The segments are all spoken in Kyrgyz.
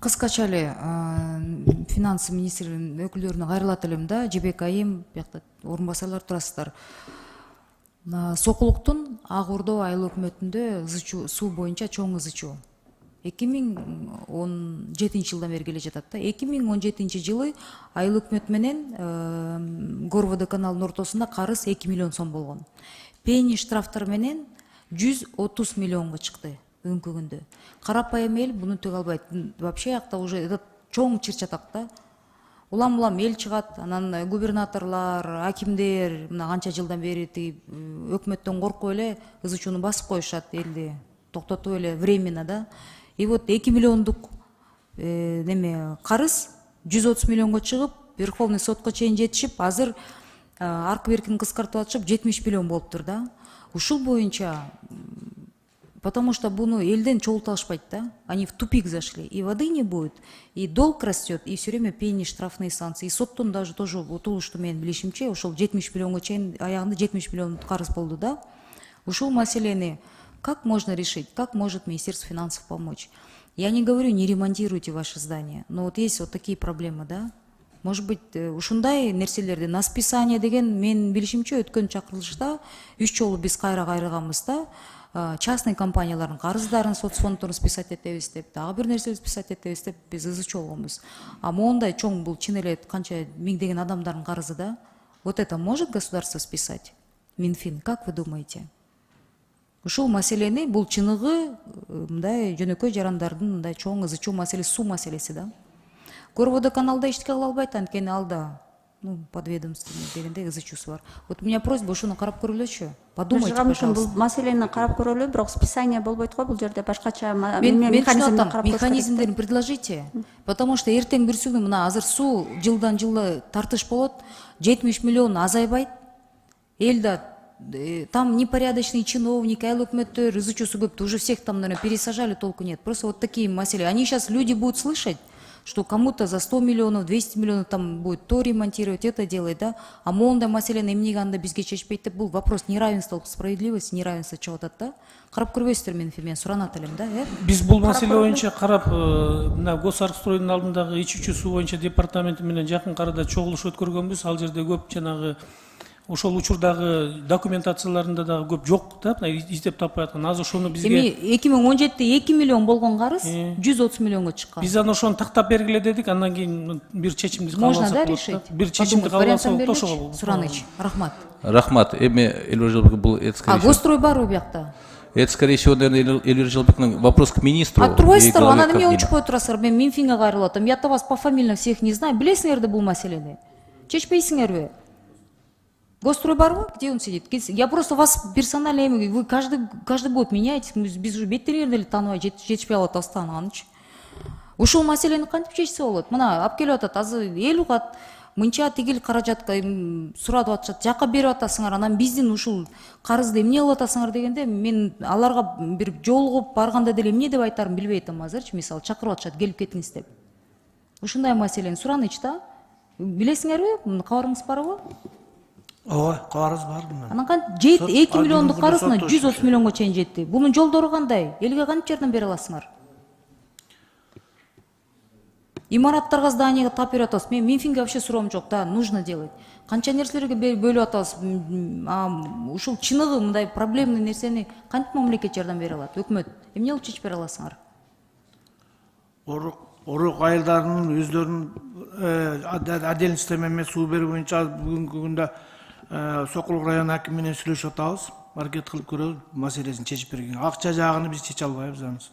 Кыскача эле финанс министринин өкүлдөрүнө кайрылат элем да, Жебек айым, биякта орун басарлар турасыздар. Сокулуктун Ак Ордо айыл өкмөтүндө суу боюнча чоң ызы чуу 2017 жылдан бери келе жатат да. 2017 жылы айыл өкмөт менен Горводоканалдын ортосунда карыз 2 миллион сом болгон. Пени штрафтар менен 130 миллионго чыкты бүгүнкү күндө. Карапайым эл буну төг албайт. Вообще акта уже этот чоң чыр-чатак да. Улам эл чыгат, анан губернаторлар, акимдер мына канча жылдан бери өкмөттөн коркуп эле ызы чууну басып коюшат элди. Токтотуп эле временно да. И вот 2 миллиондук неме карыз 130 миллионго чыгып, Верховный сотко чейин жетишип, азыр аркы беркин кыскартып атышып 70 миллион болуптур да. Ушул боюнча, потому что буну элден чогулта алышпайт да. Они в тупик зашли. И воды не будет, и долг растет, и все время пени, штрафные санкции. И соттон даже тоже утулуш, что мен билишимче, ушул 70 миллионго чейин аягында 70 миллион карыз болду да. Ушул маселени как можно решить? Как может Министерство финансов помочь? Я не говорю, не ремонтируйте ваши здания, но вот есть вот такие проблемы, да? Может быть, ушундай нерселерди на списание деген мен билишимче өткөн чакырылышта 3 жолу биз кайрыганбыз да. Частный компаниялардын карыздарын соцфонддорун списать этебиз деп, дагы бир нерсени списать этебиз деп биз ызы чолгонбуз. А моундай чоң бул чын эле канча миңдеген адамдардын карызы да. Вот это может государство списать? Минфин, как вы думаете? Ушул маселени бул чыныгы мындай жөнөкөй жарандардын мындай чоң ызы чуу маселеси, суу маселеси да. Горводоканалда эчтеке кыла албайт, анткени алда подведомственный дегендей ызы чуусу бар. Вот у меня просьба ушуну карап көрүлөчү. Подумайте, пожалуйста. Бул маселени карап көрөлү, бирок списание болбойт го, бул жерде башкача механизмдерди карап көрүш. Механизмдерин предложите, потому что эртең бүрсүгү мына азыр суу жылдан жылы тартыш болот, 70 миллион азайбайт. Элда там непорядочный чиновник, айыл өкмөттөр ызы чуусу көптү, уже всех там, наверное, пересажали, толку нет. Просто вот такие маселе. Они сейчас, люди будут слышать, что кому-то за 100 миллионов, 200 миллионов там будет то ремонтировать, это делать, да? А монда маселени эмнеге анда бизге чечпейт деп, бул вопрос неравенства, справедливости, неравенства чыгып атат да? Карап көрбөйсүздөр мен суранат элем да, Биз бул маселе боюнча карап, мына Госаркстройдун алдындагы ичүүчү суу боюнча департаменти менен жакын арада чогулуш өткөргөнбүз. Ал жерде көп жанагы ошол учурдагы документацияларында дагы көп жок да, издеп таппай аткан. Азыр ошону бизге 2017-де 2 миллион болгон карыз 130 миллионго чыккан. Биз аны ошону тактап бергиле дедик, андан кийин бир чечимди кабыл алсак болот. Можно да решить? Бир чечимди кабыл алсак болот ошого. Сураныч, рахмат. Рахмат. Эми Эльвира Жылбек, бул А гострой барбы биякта? Это, скорее всего, наверное, Эльвира Жылбекның вопрос к министру. Турбайсыздар, анан эмне учпой турасыздар? Мен Минфинге кайрылып атам. Я-то вас пофамильно всех не знаю. Билесиңерби бул маселени? Чечпейсиңерби? Гострой барбы? Где он сидит? Я просто вас персонально, вы каждый год меняете, без уже беттерерди эле тааныбай жетишпей калат астанганычы. Ушул маселени кантип чечсе болот? Мына алып келип атат, азыр эл угат, мынча тигил каражатка суратып атышат, жака берип атасыңар, анан биздин ушул карызды эмне кылып атасыңар дегенде, мен аларга бир жолугуп барганда деле эмне деп айтарымды билбей атам азырчы. Мисалы чакырып атышат, келип кетиңиз деп. Ушундай маселени сураныч да. Билесиңерби? Кабарыңыз барбы? Ооба, карыз бар. Анан кантип жетти 2 миллиондук карызына 130 миллионго чейин жетти. Бунун жолдору кандай? Элге кантип жардам бере аласыңар? Имараттарга, зданияга тап берип атабыз. Мен Минфинге вообще суроом жок да, нужно делать. Канча нерселерге бөлүп атабыз. Ушул чыныгы мындай проблемный нерсени кантип мамлекет жардам бере алат? Өкмөт эмне кылып чечип бере аласыңар? Орук айылдарынын өздөрүнүн отдельный система суу берүү боюнча бүгүнкү күндө Сокулук район акими менен сүйлөшүп атабыз. Аракет кылып көрөбүз, маселесин чечип берген. Акча жагын биз чече албайбыз анысы.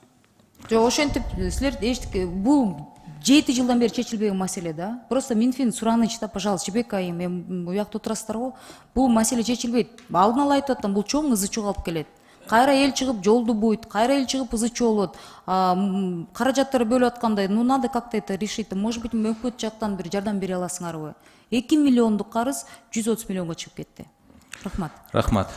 Жок, ошентип силер эчтеке бул 7 жылдан бери чечилбеген маселе да. Просто Минфин сураныч да, пожалуйста, Жебек айым, мен уякта турасыздар го. Бул маселе чечилбейт. Алдын ала айтып атам, бул чоң ызы чууга алып келет. Кайра эл чыгып жолду буйт, кайра эл чыгып ызы чуу болот. Каражаттарды бөлүп аткандай, ну надо как-то это решить. Может быть, өкмөт жактан бир жардам бере аласыңарбы? 2 миллиондук карыз 130 миллионго чыгып кетти. Рахмат. Рахмат.